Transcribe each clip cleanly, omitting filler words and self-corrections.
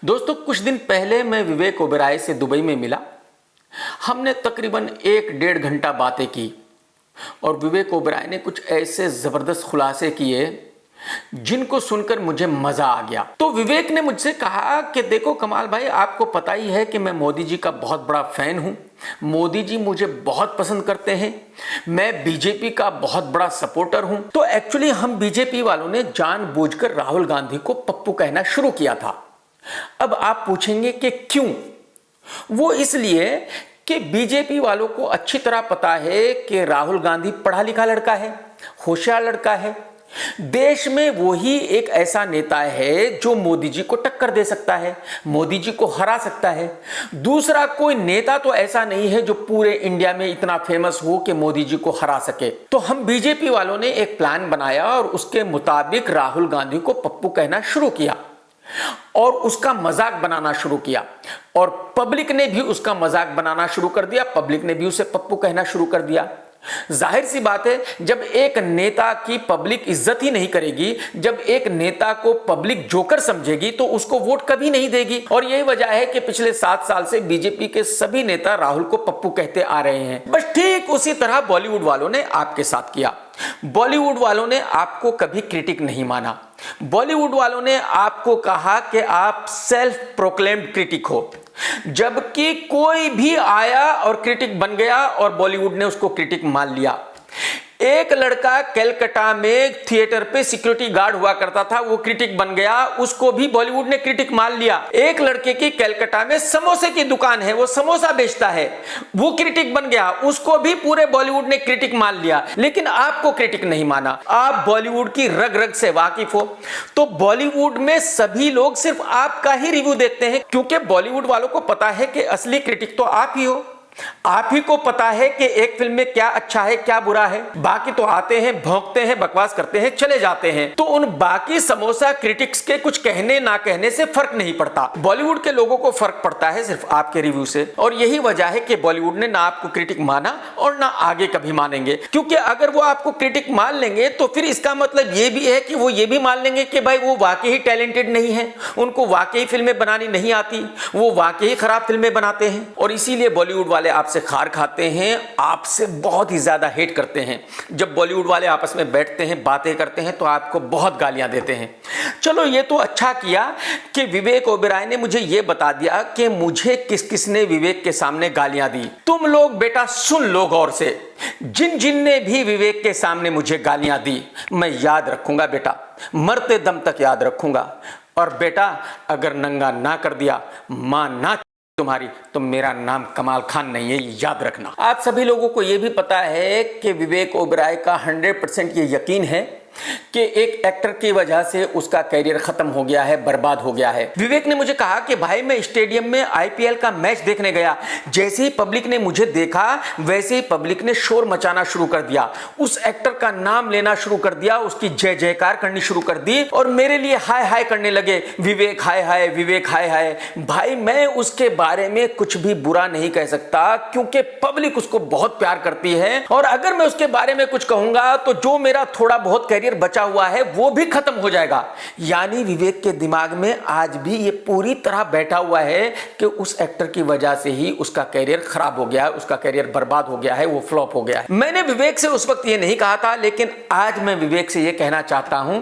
दोस्तों, कुछ दिन पहले मैं विवेक ओबेरॉय से दुबई में मिला। हमने तकरीबन 1-1.5 घंटा बातें की और विवेक ओबेरॉय ने कुछ ऐसे ज़बरदस्त खुलासे किए जिनको सुनकर मुझे मज़ा आ गया। तो विवेक ने मुझसे कहा कि देखो कमाल भाई, आपको पता ही है कि मैं मोदी जी का बहुत बड़ा फ़ैन हूँ। मोदी जी मुझे बहुत पसंद करते हैं। मैं बीजेपी का बहुत बड़ा सपोर्टर हूँ। तो एक्चुअली हम बीजेपी वालों ने जानबूझकर राहुल गांधी को पप्पू कहना शुरू किया था। अब आप पूछेंगे कि क्यों? वो इसलिए कि बीजेपी वालों को अच्छी तरह पता है कि राहुल गांधी पढ़ा लिखा लड़का है, होशियार लड़का है। देश में वो ही एक ऐसा नेता है जो मोदी जी को टक्कर दे सकता है, मोदी जी को हरा सकता है। दूसरा कोई नेता तो ऐसा नहीं है जो पूरे इंडिया में इतना फेमस हो कि मोदी जी को हरा सके। तो हम बीजेपी वालों ने एक प्लान बनाया और उसके मुताबिक राहुल गांधी को पप्पू कहना शुरू किया और उसका मजाक बनाना शुरू किया और पब्लिक ने भी उसका मजाक बनाना शुरू कर दिया। पब्लिक ने भी उसे पप्पू कहना शुरू कर दिया। जाहिर सी बात है, जब एक नेता की पब्लिक इज्जत ही नहीं करेगी, जब एक नेता को पब्लिक जोकर समझेगी तो उसको वोट कभी नहीं देगी। और यही वजह है कि पिछले 7 साल से बीजेपी के सभी नेता राहुल को पप्पू कहते आ रहे हैं। बस ठीक उसी तरह बॉलीवुड वालों ने आपके साथ किया। बॉलीवुड वालों ने आपको कभी क्रिटिक नहीं माना। बॉलीवुड वालों ने आपको कहा कि आप सेल्फ प्रोक्लेम्ड क्रिटिक हो, जबकि कोई भी आया और क्रिटिक बन गया और बॉलीवुड ने उसको क्रिटिक मान लिया। एक लड़का कलकत्ता में थिएटर पे सिक्योरिटी गार्ड हुआ करता था, वो क्रिटिक बन गया, उसको भी बॉलीवुड ने क्रिटिक मान लिया। एक लड़के की कलकत्ता में समोसे की दुकान है, वो समोसा बेचता है, वो क्रिटिक बन गया, उसको भी पूरे बॉलीवुड ने क्रिटिक मान लिया। लेकिन आपको क्रिटिक नहीं माना। आप बॉलीवुड की रग रग से वाकिफ हो, तो बॉलीवुड में सभी लोग सिर्फ आपका ही रिव्यू देखते हैं, क्योंकि बॉलीवुड वालों को पता है कि असली क्रिटिक तो आप ही हो। आप ही को पता है कि एक फिल्म में क्या अच्छा है क्या बुरा है। बाकी तो आते हैं, भौंकते हैं, बकवास करते हैं, चले जाते हैं। तो उन बाकी समोसा क्रिटिक्स के कुछ कहने ना कहने से फर्क नहीं पड़ता। बॉलीवुड के लोगों को फर्क पड़ता है सिर्फ आपके रिव्यू से। और यही वजह है कि बॉलीवुड ने ना आपको क्रिटिक माना और ना आगे कभी मानेंगे। क्योंकि अगर वो आपको क्रिटिक मान लेंगे तो फिर इसका मतलब ये भी है कि वो ये भी मान लेंगे कि भाई वो वाकई ही टैलेंटेड नहीं है, उनको वाकई फिल्में बनानी नहीं आती, वो वाकई खराब फिल्में बनाते हैं। और इसीलिए बॉलीवुड वाले आपसे खार खाते हैं, आपसे बहुत ही ज्यादा हेट करते हैं। जब बॉलीवुड वाले आपस में बैठते हैं, बातें करते हैं, तो आपको बहुत गालियां देते हैं। चलो, ये तो अच्छा किया कि विवेक ओबेरॉय ने मुझे ये बता दिया कि मुझे किस किस ने विवेक के सामने गालियां दी। तुम लोग बेटा सुन लो गौर से, जिन जिन ने भी विवेक के सामने मुझे गालियां दी, मैं याद रखूंगा बेटा, मरते दम तक याद रखूंगा। और बेटा अगर नंगा ना कर दिया, मां ना तुम्हारी, तो मेरा नाम कमाल खान नहीं है, याद रखना। आप सभी लोगों को यह भी पता है कि विवेक ओबेरॉय का 100% ये यकीन है कि एक एक्टर की वजह से उसका करियर खत्म हो गया है, बर्बाद हो गया है। विवेक ने मुझे कहा कि भाई मैं स्टेडियम में आईपीएल का मैच देखने गया, जैसे ही पब्लिक ने मुझे देखा वैसे ही पब्लिक ने शोर मचाना शुरू कर दिया, उस एक्टर का नाम लेना शुरू कर दिया, उसकी जय जयकार करनी शुरू कर दी और मेरे लिए हाय हाय करने लगे, विवेक हाय हाय, विवेक हाय हाय। भाई मैं उसके बारे में कुछ भी बुरा नहीं कह सकता, क्योंकि पब्लिक उसको बहुत प्यार करती है। और अगर मैं उसके बारे में कुछ कहूंगा तो जो मेरा थोड़ा बहुत बचा हुआ है वो भी खत्म हो जाएगा। यानी विवेक के दिमाग में आज भी ये पूरी तरह बैठा हुआ है कि उस एक्टर की वजह से ही उसका करियर खराब हो गया है, उसका करियर बर्बाद हो गया है, वो फ्लॉप हो गया है। मैंने विवेक से उस वक्त ये नहीं कहा था, लेकिन आज मैं विवेक से ये कहना चाहता हूं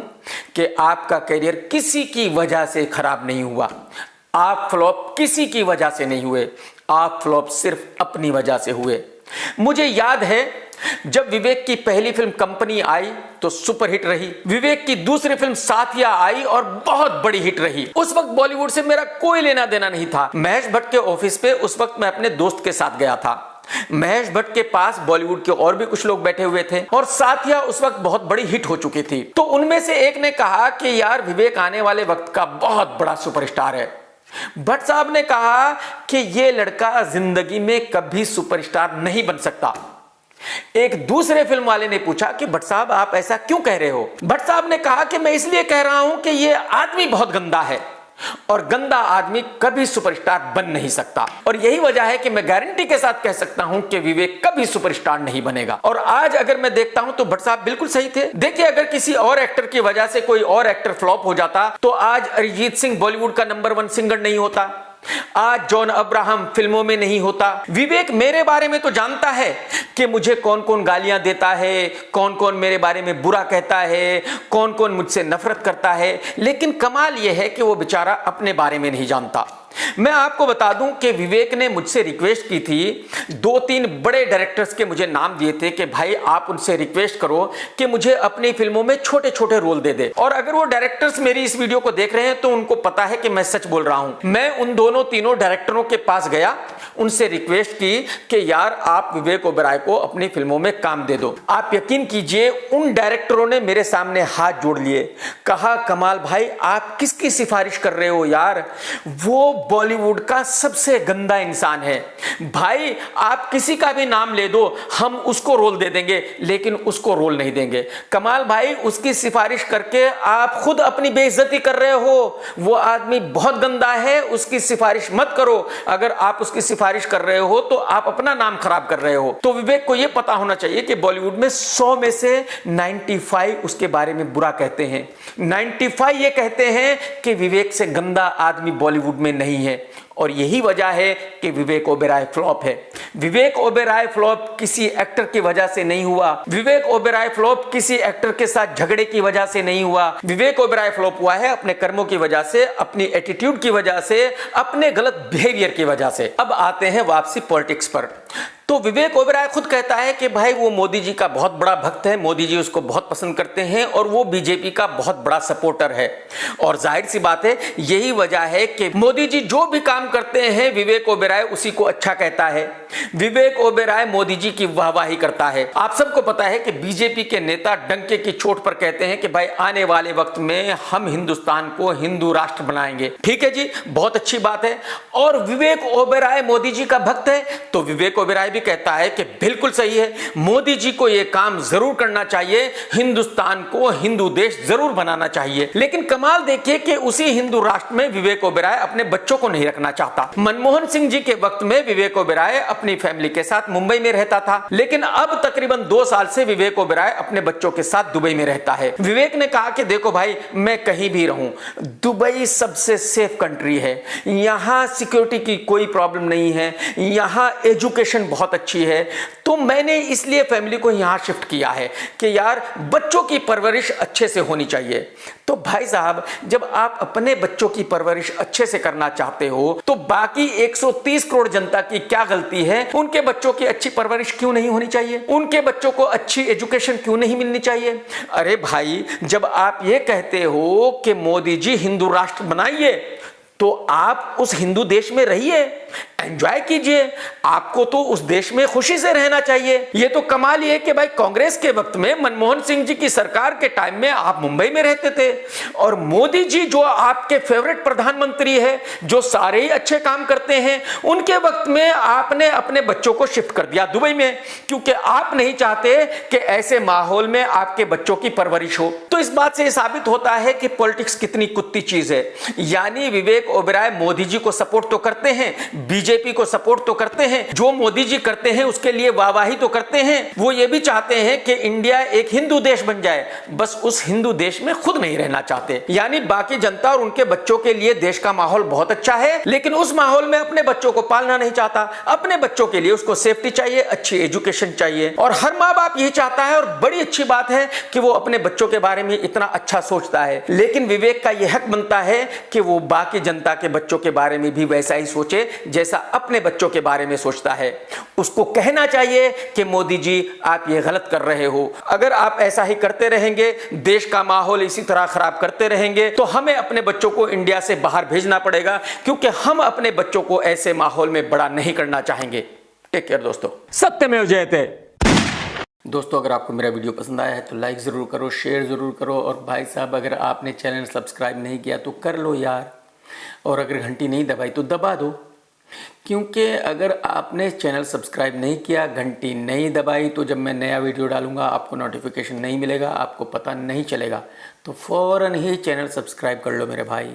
कि आपका करियर किसी की वजह से खराब नहीं हुआ। आप फ्लॉप किसी की वजह से नहीं हुए, आप फ्लॉप सिर्फ अपनी वजह से हुए। मुझे याद है जब विवेक की पहली फिल्म कंपनी आई तो सुपरहिट रही। विवेक की दूसरी फिल्म साथिया आई और बहुत बड़ी हिट रही। उस वक्त बॉलीवुड से मेरा कोई लेना देना नहीं था। महेश भट्ट के ऑफिस पे उस वक्त मैं अपने दोस्त के साथ गया था। महेश भट्ट के पास बॉलीवुड के और भी कुछ लोग बैठे हुए थे और साथिया उस वक्त बहुत बड़ी हिट हो चुकी थी। तो उनमें से एक ने कहा कि यार विवेक आने वाले वक्त का बहुत बड़ा सुपरस्टार है। भट्ट साहब ने कहा कि ये लड़का जिंदगी में कभी सुपरस्टार नहीं बन सकता। एक दूसरे फिल्म वाले ने पूछा कि भट्ट साहब आप ऐसा क्यों कह रहे हो? भट्ट साहब ने कहा कि मैं इसलिए कह रहा हूं कि ये आदमी बहुत गंदा है। और गंदा आदमी कभी सुपरस्टार बन नहीं सकता। और यही वजह है कि मैं गारंटी के साथ कह सकता हूं कि विवेक कभी सुपरस्टार नहीं बनेगा। और आज अगर मैं देखता हूं तो भट्ट साहब बिल्कुल सही थे। देखिए, अगर किसी और एक्टर की वजह से कोई और एक्टर फ्लॉप हो जाता तो आज अरिजीत सिंह बॉलीवुड का नंबर 1 सिंगर नहीं होता, आज जॉन अब्राहम फिल्मों में नहीं होता। विवेक मेरे बारे में तो जानता है कि मुझे कौन कौन गालियां देता है, कौन कौन मेरे बारे में बुरा कहता है, कौन कौन मुझसे नफरत करता है, लेकिन कमाल यह है कि वो बेचारा अपने बारे में नहीं जानता। मैं आपको बता दूं कि विवेक ने मुझसे रिक्वेस्ट की थी, 2-3 बड़े डायरेक्टर्स के मुझे नाम दिए थे कि भाई आप उनसे रिक्वेस्ट करो कि मुझे अपनी फिल्मों में छोटे छोटे रोल दे दे। और अगर वो डायरेक्टर्स मेरी इस वीडियो को देख रहे हैं तो उनको पता है कि मैं सच बोल रहा हूं। मैं उन दोनों तीनों डायरेक्टरों के पास गया, उनसे रिक्वेस्ट की कि यार आप विवेक ओबेरॉय को अपनी फिल्मों में काम दे दो। आप यकीन कीजिए, उन डायरेक्टरों ने मेरे सामने हाथ जोड़ लिए, कहा कमाल भाई आप किसकी सिफारिश कर रहे हो यार, वो बॉलीवुड का सबसे गंदा इंसान है भाई, आप किसी का भी नाम ले दो हम उसको रोल दे देंगे, लेकिन उसको रोल नहीं देंगे। कमाल भाई, उसकी सिफारिश करके आप खुद अपनी बेइज्जती कर रहे हो। वो आदमी बहुत गंदा है, उसकी सिफारिश मत करो। अगर आप उसकी सिफारिश कर रहे हो तो आप अपना नाम खराब कर रहे हो। तो विवेक को यह पता होना चाहिए कि बॉलीवुड में 100 में से 95 उसके बारे में बुरा कहते हैं। 95 ये कहते हैं कि विवेक से गंदा आदमी बॉलीवुड में नहीं है। और यही वजह है कि विवेक ओबेरॉय फ्लॉप है। विवेक ओबेरॉय फ्लॉप किसी एक्टर की वजह से नहीं हुआ। विवेक ओबेरॉय फ्लॉप किसी एक्टर के साथ झगड़े की वजह से नहीं हुआ। विवेक ओबेरॉय फ्लॉप हुआ है अपने कर्मों की वजह से, अपनी एटीट्यूड की वजह से, अपने गलत बिहेवियर की वजह से। अब आते हैं वापसी पॉलिटिक्स पर। तो विवेक ओबेरॉय खुद कहता है कि भाई वो मोदी जी का बहुत बड़ा भक्त है, मोदी जी उसको बहुत पसंद करते हैं और वो बीजेपी का बहुत बड़ा सपोर्टर है। और जाहिर सी बात है, यही वजह है कि मोदी जी जो भी काम करते हैं विवेक ओबेरॉय उसी को अच्छा कहता है। विवेक ओबेरॉय मोदी जी की वाहवाही करता है। आप सबको पता है कि बीजेपी के नेता डंके की चोट पर कहते हैं कि भाई आने वाले वक्त में हम हिंदुस्तान को हिंदू राष्ट्र बनाएंगे। ठीक है जी, बहुत अच्छी बात है। और विवेक ओबेरॉय मोदी जी का भक्त है, तो विवेक ओबेरॉय भी कहता है कि बिल्कुल सही है, मोदी जी को यह काम जरूर करना चाहिए, हिंदुस्तान को हिंदू देश जरूर बनाना चाहिए। लेकिन कमाल देखिए कि उसी हिंदू राष्ट्र में विवेक ओबेरॉय अपने बच्चों को नहीं रखना चाहता। मनमोहन सिंह जी के वक्त में विवेक ओबेरॉय अपनी फैमिली के साथ मुंबई में रहता था, लेकिन अब तकरीबन 2 साल से विवेक ओबेरॉय अपने बच्चों के साथ दुबई में रहता है। विवेक ने कहा कि देखो भाई, मैं कहीं भी रहूं, दुबई सबसे सेफ कंट्री है, यहां सिक्योरिटी की कोई प्रॉब्लम नहीं है, यहां एजुकेशन बहुत अच्छी है, तो मैंने इसलिए फैमिली को यहां शिफ्ट किया है कि यार बच्चों की परवरिश अच्छे से होनी चाहिए। तो भाई साहब, जब आप अपने बच्चों की परवरिश अच्छे से करना चाहते हो तो बाकी 130 करोड़ जनता की क्या गलती है? उनके बच्चों की अच्छी परवरिश क्यों नहीं होनी चाहिए? उनके बच्चों को अच्छी एजुकेशन क्यों नहीं मिलनी चाहिए? अरे भाई, जब आप ये कहते हो कि मोदी जी हिंदू राष्ट्र बनाइए, तो आप उस हिंदू देश में रहिए, एंजॉय कीजिए, आपको तो उस देश में खुशी से रहना चाहिए। ये तो कमाल ये है कि भाई कांग्रेस के वक्त में मनमोहन सिंह जी की सरकार के टाइम में आप मुंबई में रहते थे और मोदी जी जो आपके फेवरेट प्रधानमंत्री है, जो सारे ही अच्छे काम करते हैं, उनके वक्त में आपने अपने बच्चों को शिफ्ट कर दिया दुबई में, क्योंकि आप नहीं चाहते कि ऐसे माहौल में आपके बच्चों की परवरिश हो। तो इस बात से साबित होता है कि पॉलिटिक्स कितनी कुत्ती चीज है। यानी विवेक ओबेरॉय मोदी जी को सपोर्ट तो करते हैं, बीजेपी को सपोर्ट तो करते हैं, जो मोदी जी करते हैं उसके लिए वाहवाही तो करते हैं। वो ये भी चाहते हैं कि इंडिया एक हिंदू देश बन जाए, बस उस हिंदू देश में खुद नहीं रहना चाहते। यानी बाकी जनता और उनके बच्चों के लिए देश का माहौल बहुत अच्छा है, लेकिन उस माहौल में अपने बच्चों को पालना नहीं चाहता। अपने बच्चों के लिए उसको सेफ्टी चाहिए, अच्छी एजुकेशन चाहिए, और हर माँ बाप यही चाहता है। और बड़ी अच्छी बात है कि वो अपने बच्चों के बारे में इतना अच्छा सोचता है, लेकिन विवेक का यह हक बनता है कि वो बाकी जनता के बच्चों के बारे में भी वैसा ही सोचे जैसा अपने बच्चों के बारे में सोचता है। उसको कहना चाहिए कि मोदी जी आप ये गलत कर रहे हो। अगर आप ऐसा ही करते रहेंगे, देश का माहौल इसी तरह खराब करते रहेंगे, तो हमें अपने बच्चों को इंडिया से बाहर भेजना पड़ेगा, क्योंकि हम अपने बच्चों को ऐसे माहौल में बड़ा नहीं करना चाहेंगे। टेक केयर दोस्तों, सत्यमेव जयते। दोस्तों, अगर आपको मेरा वीडियो पसंद आया है तो लाइक ज़रूर करो, शेयर ज़रूर करो, और भाई साहब अगर आपने चैनल सब्सक्राइब नहीं किया तो कर लो यार, और अगर घंटी नहीं दबाई तो दबा दो, क्योंकि अगर आपने चैनल सब्सक्राइब नहीं किया, घंटी नहीं दबाई, तो जब मैं नया वीडियो डालूंगा आपको नोटिफिकेशन नहीं मिलेगा, आपको पता नहीं चलेगा। तो फ़ौरन ही चैनल सब्सक्राइब कर लो मेरे भाई।